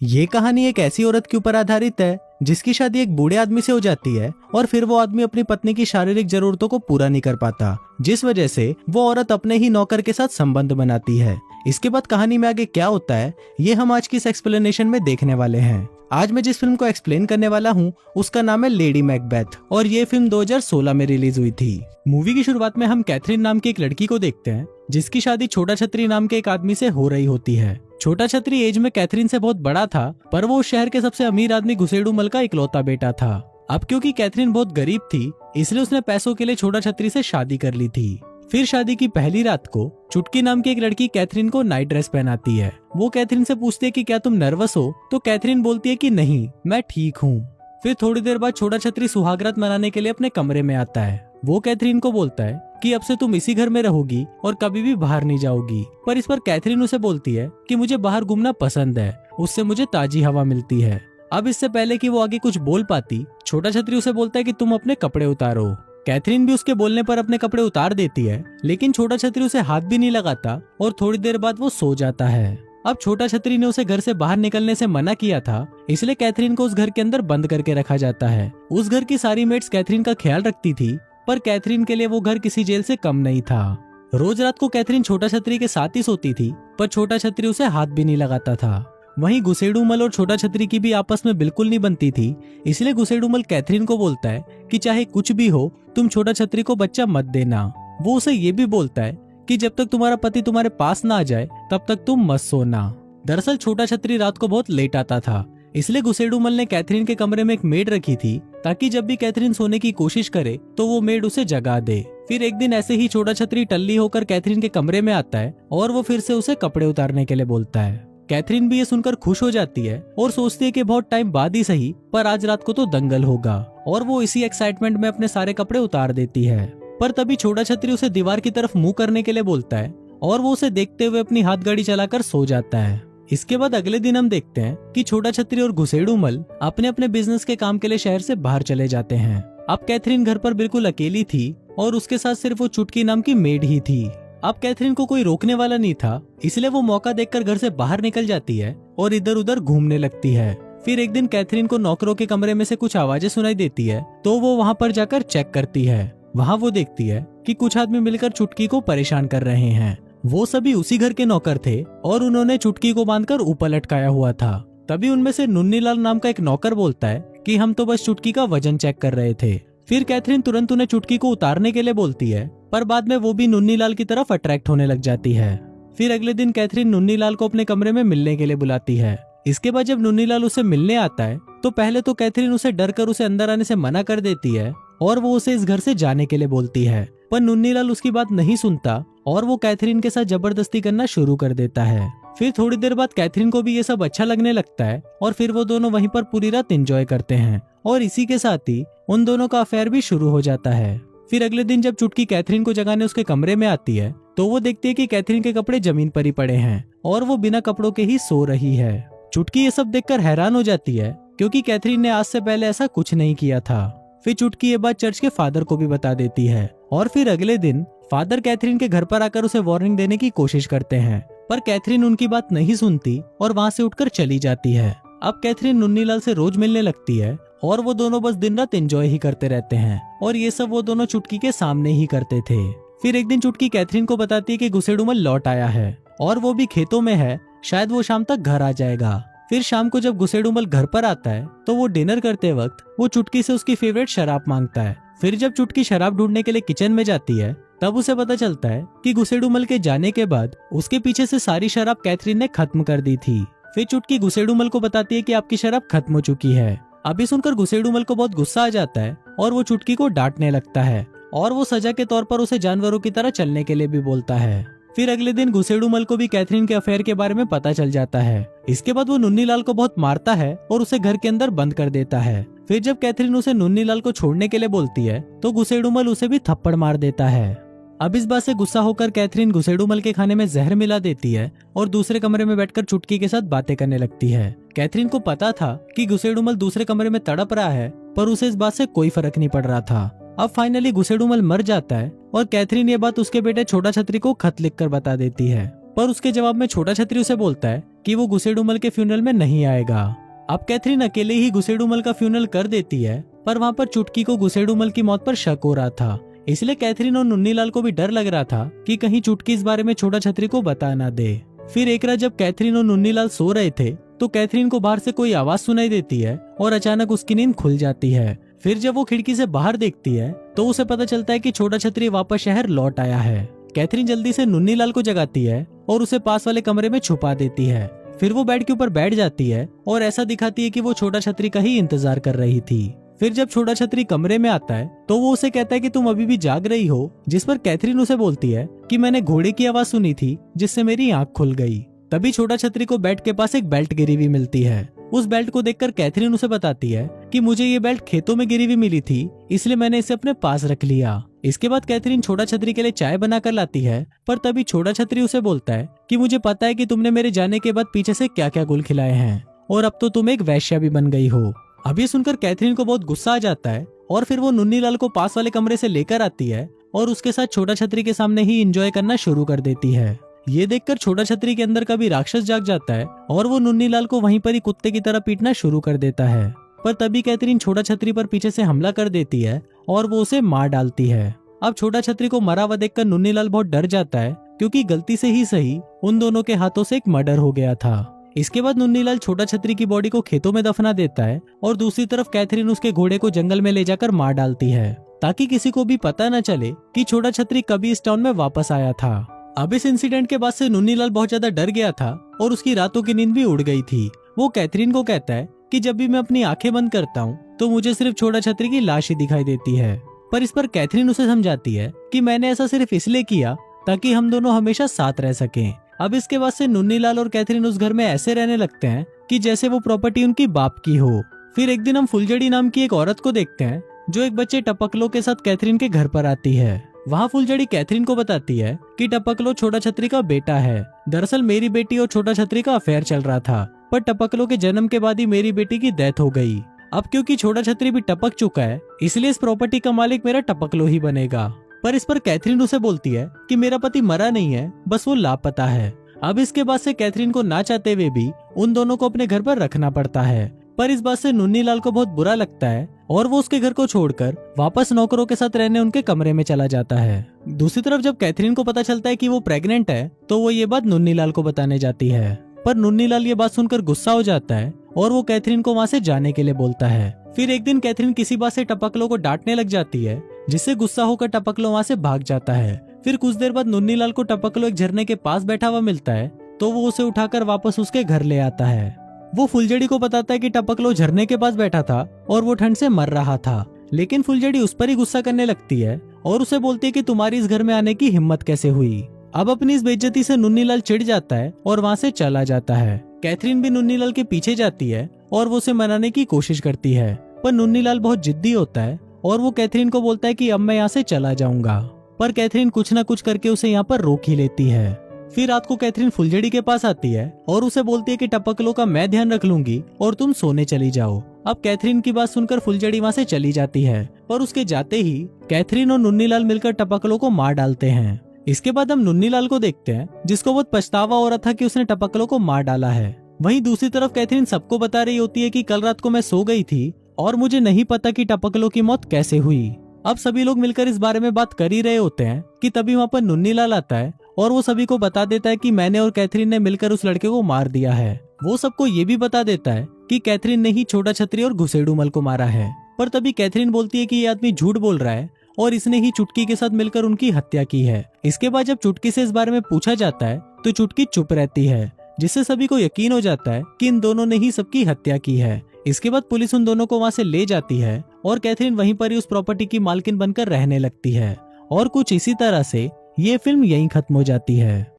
ये कहानी एक ऐसी औरत के ऊपर आधारित है जिसकी शादी एक बूढ़े आदमी से हो जाती है और फिर वो आदमी अपनी पत्नी की शारीरिक जरूरतों को पूरा नहीं कर पाता, जिस वजह से वो औरत अपने ही नौकर के साथ संबंध बनाती है। इसके बाद कहानी में आगे क्या होता है ये हम आज की इस एक्सप्लेनेशन में देखने वाले हैं। आज मैं जिस फिल्म को एक्सप्लेन करने वाला हूँ उसका नाम है लेडी मैकबेथ और ये फिल्म 2016 में रिलीज हुई थी। मूवी की शुरुआत में हम कैथरीन नाम की एक लड़की को देखते हैं जिसकी शादी छोटा छतरी नाम के एक आदमी से हो रही होती है। छोटा छतरी एज में कैथरीन से बहुत बड़ा था, पर वो उस शहर के सबसे अमीर आदमी घुसेड़ू मल का इकलौता बेटा था। अब क्योंकि कैथरीन बहुत गरीब थी इसलिए उसने पैसों के लिए छोटा छतरी से शादी कर ली थी। फिर शादी की पहली रात को चुटकी नाम की एक लड़की कैथरीन को नाइट ड्रेस पहनाती है। वो कैथरीन से पूछती है कि क्या तुम नर्वस हो, तो कैथरीन बोलती है कि नहीं, मैं ठीक हूँ। फिर थोड़ी देर बाद छोटा छतरी सुहागरात मनाने के लिए अपने कमरे में आता है। वो कैथरीन को बोलता है कि अब से तुम इसी घर में रहोगी और कभी भी बाहर नहीं जाओगी। पर इस पर कैथरीन उसे बोलती है कि मुझे बाहर घूमना पसंद है, उससे मुझे ताजी हवा मिलती है। अब इससे पहले कि वो आगे कुछ बोल पाती, छोटा छतरी उसे बोलता है कि तुम अपने कपड़े उतारो। कैथरीन भी उसके बोलने पर अपने कपड़े उतार देती है, लेकिन छोटा छतरी उसे हाथ भी नहीं लगाता और थोड़ी देर बाद वो सो जाता है। अब छोटा छतरी ने उसे घर से बाहर निकलने से मना किया था, इसलिए कैथरीन को उस घर के अंदर बंद करके रखा जाता है। उस घर की सारी मेट्स कैथरीन का ख्याल रखती थी, पर कैथरीन के लिए वो घर किसी जेल से कम नहीं था। रोज रात को कैथरीन छोटा छतरी के साथ ही सोती थी, पर छोटा छतरी उसे हाथ भी नहीं लगाता था। वहीं घुसेड़ू मल और छोटा छतरी की भी आपस में बिल्कुल नहीं बनती थी, इसलिए घुसेड़ू मल कैथरीन को बोलता है कि चाहे कुछ भी हो तुम छोटा छतरी को बच्चा मत देना। वो उसे ये भी बोलता है कि जब तक तुम्हारा पति तुम्हारे पास ना आ जाए तब तक तुम मत सोना। दरअसल छोटा छतरी रात को बहुत लेट आता था, इसलिए घुसेड़ू मल ने कैथरीन के कमरे में एक मेड रखी थी ताकि जब भी कैथरीन सोने की कोशिश करे तो वो मेड उसे जगा दे। फिर एक दिन ऐसे ही छोटा छतरी टल्ली होकर कैथरीन के कमरे में आता है और वो फिर से उसे कपड़े उतारने के लिए बोलता है। कैथरीन भी ये सुनकर खुश हो जाती है और सोचती है कि बहुत टाइम बाद ही सही, पर आज रात को तो दंगल होगा, और वो इसी एक्साइटमेंट में अपने सारे कपड़े उतार देती है। पर तभी छोटा छतरी उसे दीवार की तरफ मुंह करने के लिए बोलता है और वो उसे देखते हुए अपनी हाथ गाड़ी चलाकर सो जाता है। इसके बाद अगले दिन हम देखते हैं कि छोटा छतरी और घुसेड़ू मल अपने अपने बिजनेस के काम के लिए शहर से बाहर चले जाते हैं। अब कैथरीन घर पर बिल्कुल अकेली थी और उसके साथ सिर्फ वो चुटकी नाम की मेड ही थी। अब कैथरीन को कोई रोकने वाला नहीं था, इसलिए वो मौका देखकर घर से बाहर निकल जाती है और इधर उधर घूमने लगती है। फिर एक दिन कैथरीन को नौकरों के कमरे में से कुछ आवाजें सुनाई देती है, तो वो वहाँ पर जाकर चेक करती है। वहाँ वो देखती है कि कुछ आदमी मिलकर चुटकी को परेशान कर रहे हैं। वो सभी उसी घर के नौकर थे और उन्होंने चुटकी को बांधकर ऊपर लटकाया हुआ था। तभी उनमें से नुन्नीलाल नाम का एक नौकर बोलता है कि हम तो बस चुटकी का वजन चेक कर रहे थे। फिर कैथरीन तुरंत उन्हें चुटकी को उतारने के लिए बोलती है, पर बाद में वो भी नुन्नीलाल की तरफ अट्रैक्ट होने लग जाती है। फिर अगले दिन कैथरीन नुन्नीलाल को अपने कमरे में मिलने के लिए बुलाती है। इसके बाद जब नुन्नीलाल उसे मिलने आता है तो पहले तो कैथरीन उसे डर कर उसे अंदर आने से मना कर देती है और वो उसे इस घर से जाने के लिए बोलती है, पर नुन्नीलाल उसकी बात नहीं सुनता और वो कैथरीन के साथ जबरदस्ती करना शुरू कर देता है। फिर थोड़ी देर बाद कैथरीन को भी ये सब अच्छा लगने लगता है और फिर वो दोनों वहीं पर पूरी रात एंजॉय करते हैं और इसी के साथ ही उन दोनों का अफेयर भी शुरू हो जाता है। फिर अगले दिन जब चुटकी कैथरीन को जगाने उसके कमरे में आती है तो वो देखती है कि कैथरीन के कपड़े जमीन पर ही पड़े हैं और वो बिना कपड़ों के ही सो रही है। चुटकी ये सब देखकर हैरान हो जाती है क्योंकि कैथरीन ने आज से पहले ऐसा कुछ नहीं किया था। फिर चुटकी ये बात चर्च के फादर को भी बता देती है और फिर अगले दिन फादर कैथरीन के घर पर आकर उसे वार्निंग देने की कोशिश करते हैं, पर कैथरीन उनकी बात नहीं सुनती और वहाँ से उठकर चली जाती है। अब कैथरीन नुन्नीलाल से रोज मिलने लगती है और वो दोनों बस दिन रात एंजॉय ही करते रहते हैं और ये सब वो दोनों चुटकी के सामने ही करते थे। फिर एक दिन चुटकी कैथरीन को बताती है कि घुसेड़ू मल लौट आया है और वो भी खेतों में है, शायद वो शाम तक घर आ जाएगा। फिर शाम को जब घुसेड़ू मल घर पर आता है तो वो डिनर करते वक्त वो चुटकी से उसकी फेवरेट शराब मांगता है। फिर जब चुटकी शराब ढूंढने के लिए किचन में जाती है तब उसे पता चलता है कि घुसेड़ू मल के जाने के बाद उसके पीछे से सारी शराब कैथरीन ने खत्म कर दी थी। फिर चुटकी घुसेड़ू मल को बताती है कि आपकी शराब खत्म हो चुकी है। अभी सुनकर घुसेड़ू मल को बहुत गुस्सा आ जाता है और वो चुटकी को डांटने लगता है और वो सजा के तौर पर उसे जानवरों की तरह चलने के लिए भी बोलता है। फिर अगले दिन घुसेड़ू मल को भी कैथरीन के अफेयर के बारे में पता चल जाता है। इसके बाद वो नुन्नीलाल को बहुत मारता है और उसे घर के अंदर बंद कर देता है। फिर जब कैथरीन उसे नुन्नीलाल को छोड़ने के लिए बोलती है तो घुसेड़ू मल उसे भी थप्पड़ मार देता है। अब इस बात से गुस्सा होकर कैथरीन घुसेड़ू मल के खाने में जहर मिला देती है और दूसरे कमरे में बैठकर चुटकी के साथ बातें करने लगती है। कैथरीन को पता था कि घुसेड़ू मल दूसरे कमरे में तड़प रहा है, पर उसे इस बात से कोई फर्क नहीं पड़ रहा था। अब फाइनली घुसेड़ू मल मर जाता है और कैथरीन ये बात उसके बेटे छोटा छतरी को खत लिखकर बता देती है। पर उसके जवाब में छोटा छतरी उसे बोलता है कि वो गुसेडुमल के फ्यूनरल में नहीं आएगा। अब कैथरीन अकेले ही गुसेडुमल का फ्यूनरल कर देती है, पर वहाँ पर चुटकी को गुसेडुमल की मौत पर शक हो रहा था। इसलिए कैथरीन और नुन्नीलाल को भी डर लग रहा था कि कहीं चुटकी इस बारे में छोटा छतरी को बता ना दे। फिर एक रात जब कैथरीन और नुन्नीलाल सो रहे थे तो कैथरीन को बाहर से कोई आवाज सुनाई देती है और अचानक उसकी नींद खुल जाती है। फिर जब वो खिड़की से बाहर देखती है तो उसे पता चलता है कि छोटा छतरी वापस शहर लौट आया है। कैथरीन जल्दी से नुन्नीलाल को जगाती है और उसे पास वाले कमरे में छुपा देती है। फिर वो बेड के ऊपर बैठ जाती है और ऐसा दिखाती है कि वो छोटा छतरी का ही इंतजार कर रही थी। फिर जब छोटा छतरी कमरे में आता है तो वो उसे कहता है कि तुम अभी भी जाग रही हो, जिस पर कैथरीन उसे बोलती है कि मैंने घोड़े की आवाज सुनी थी जिससे मेरी आंख खुल गई। तभी छोटा छतरी को बेड के पास एक बेल्ट गिरी हुई मिलती है। उस बेल्ट को देखकर कैथरीन उसे बताती है कि मुझे ये बेल्ट खेतों में गिरी हुई मिली थी, इसलिए मैंने इसे अपने पास रख लिया। इसके बाद कैथरीन छोटा छतरी के लिए चाय बना कर लाती है, पर तभी छोटा छतरी उसे बोलता है कि मुझे पता है कि तुमने मेरे जाने के बाद पीछे से क्या क्या गुल खिलाए हैं और अब तो तुम एक वैश्या भी बन गई हो। अब ये सुनकर कैथरीन को बहुत गुस्सा आ जाता है और फिर वो नुन्नीलाल को पास वाले कमरे से लेकर आती है और उसके साथ छोटा छतरी के सामने ही एंजॉय करना शुरू कर देती है। ये देखकर छोटा छतरी के अंदर का भी राक्षस जाग जाता है और वो नुन्नीलाल को वहीं पर ही कुत्ते की तरह पीटना शुरू कर देता है। पर तभी कैथरीन छोटा छतरी पर पीछे से हमला कर देती है और वो उसे मार डालती है। अब छोटा छतरी को मरा हुआ देखकर नुन्नीलाल बहुत डर जाता है, क्योंकि गलती से ही सही उन दोनों के हाथों से एक मर्डर हो गया था। इसके बाद नुन्नीलाल छोटा छतरी की बॉडी को खेतों में दफना देता है और दूसरी तरफ कैथरीन उसके घोड़े को जंगल में ले जाकर मार डालती है, ताकि किसी को भी पता न चले कि छोटा छतरी कभी इस टाउन में वापस आया था। अब इस इंसिडेंट के बाद से नुन्नीलाल बहुत ज्यादा डर गया था और उसकी रातों की नींद भी उड़ गई थी। वो कैथरीन को कहता है कि जब भी मैं अपनी आंखें बंद करता हूँ तो मुझे सिर्फ छोटा छतरी की लाश ही दिखाई देती है। पर इस पर कैथरीन उसे समझाती है कि मैंने ऐसा सिर्फ इसलिए किया ताकि हम दोनों हमेशा साथ रह सकें। अब इसके बाद से नुन्नीलाल और कैथरीन उस घर में ऐसे रहने लगते हैं कि जैसे वो प्रॉपर्टी उनकी बाप की हो। फिर एक दिन हम फुलझड़ी नाम की एक औरत को देखते हैं जो एक बच्चे टपकलो के साथ कैथरीन के घर पर आती है। वहाँ फुलझड़ी कैथरीन को बताती है कि टपकलो छोटा छतरी का बेटा है। दरअसल मेरी बेटी और छोटा छतरी का अफेयर चल रहा था, पर टपकलो के जन्म के बाद ही मेरी बेटी की डेथ हो गई। अब क्योंकि छोटा छतरी भी टपक चुका है, इसलिए इस प्रॉपर्टी का मालिक मेरा टपकलो ही बनेगा। पर इस पर कैथरीन उसे बोलती है कि मेरा पति मरा नहीं है, बस वो लापता है। अब इसके बाद से कैथरीन को ना चाहते हुए भी उन दोनों को अपने घर पर रखना पड़ता है। पर इस बात से नुन्नीलाल को बहुत बुरा लगता है और वो उसके घर को छोड़कर वापस नौकरों के साथ रहने उनके कमरे में चला जाता है। दूसरी तरफ जब कैथरीन को पता चलता है कि वो प्रेग्नेंट है तो वो ये बात नुन्नीलाल को बताने जाती है, पर नुन्नीलाल ये बात सुनकर गुस्सा हो जाता है और वो कैथरीन को वहाँ से जाने के लिए बोलता है। फिर एक दिन कैथरीन किसी बात से टपकलो को डांटने लग जाती है, जिससे गुस्सा होकर टपकलो वहाँ से भाग जाता है। फिर कुछ देर बाद नुन्नीलाल को टपकलो एक झरने के पास बैठा हुआ मिलता है, तो वो उसे उठाकर वापस उसके घर ले आता है। वो फुलझड़ी को बताता है कि टपकलो झरने के पास बैठा था और वो ठंड से मर रहा था, लेकिन फुलझड़ी उस पर ही गुस्सा करने लगती है और उसे बोलती है कि तुम्हारी इस घर में आने की हिम्मत कैसे हुई। अब अपनी इस बेइज्जती से नुन्नीलाल चिढ़ जाता है और वहाँ से चला जाता है। कैथरीन भी नुन्नीलाल के पीछे जाती है और वो उसे मनाने की कोशिश करती है, पर नुन्नीलाल बहुत जिद्दी होता है और वो कैथरीन को बोलता है कि अब मैं यहाँ से चला जाऊंगा, पर कैथरीन कुछ न कुछ करके उसे यहाँ पर रोक ही लेती है। फिर रात को कैथरीन फुलझड़ी के पास आती है और उसे बोलती है कि टपकलो का मैं ध्यान रख लूंगी और तुम सोने चली जाओ। अब कैथरीन की बात सुनकर फुलझड़ी वहाँ से चली जाती है, पर उसके जाते ही कैथरीन और नुन्नीलाल मिलकर टपकलो को मार डालते हैं। इसके बाद हम नुन्नीलाल को देखते हैं, जिसको बहुत पछतावा हो रहा था कि उसने टपकलो को मार डाला है। वहीं दूसरी तरफ कैथरीन सबको बता रही होती है कि कल रात को मैं सो गई थी और मुझे नहीं पता कि टपकलो की मौत कैसे हुई। अब सभी लोग मिलकर इस बारे में बात कर ही रहे होते हैं कि तभी वहाँ पर नुन्नीलाल आता है और वो सभी को बता देता है कि मैंने और कैथरीन ने मिलकर उस लड़के को मार दिया है। वो सबको ये भी बता देता है कि कैथरीन ने ही छोटा छतरी और घुसेडुमल को मारा है। पर तभी कैथरीन बोलती है कि ये आदमी झूठ बोल रहा है और इसने ही चुटकी के साथ मिलकर उनकी हत्या की है। इसके बाद जब चुटकी से इस बारे में पूछा जाता है तो चुटकी चुप रहती है, जिससे सभी को यकीन हो जाता है कि इन दोनों ने ही सबकी हत्या की है। इसके बाद पुलिस उन दोनों को वहाँ से ले जाती है और कैथरीन वहीं पर ही उस प्रॉपर्टी की मालकिन बनकर रहने लगती है। और कुछ इसी तरह से ये फिल्म यहीं खत्म हो जाती है।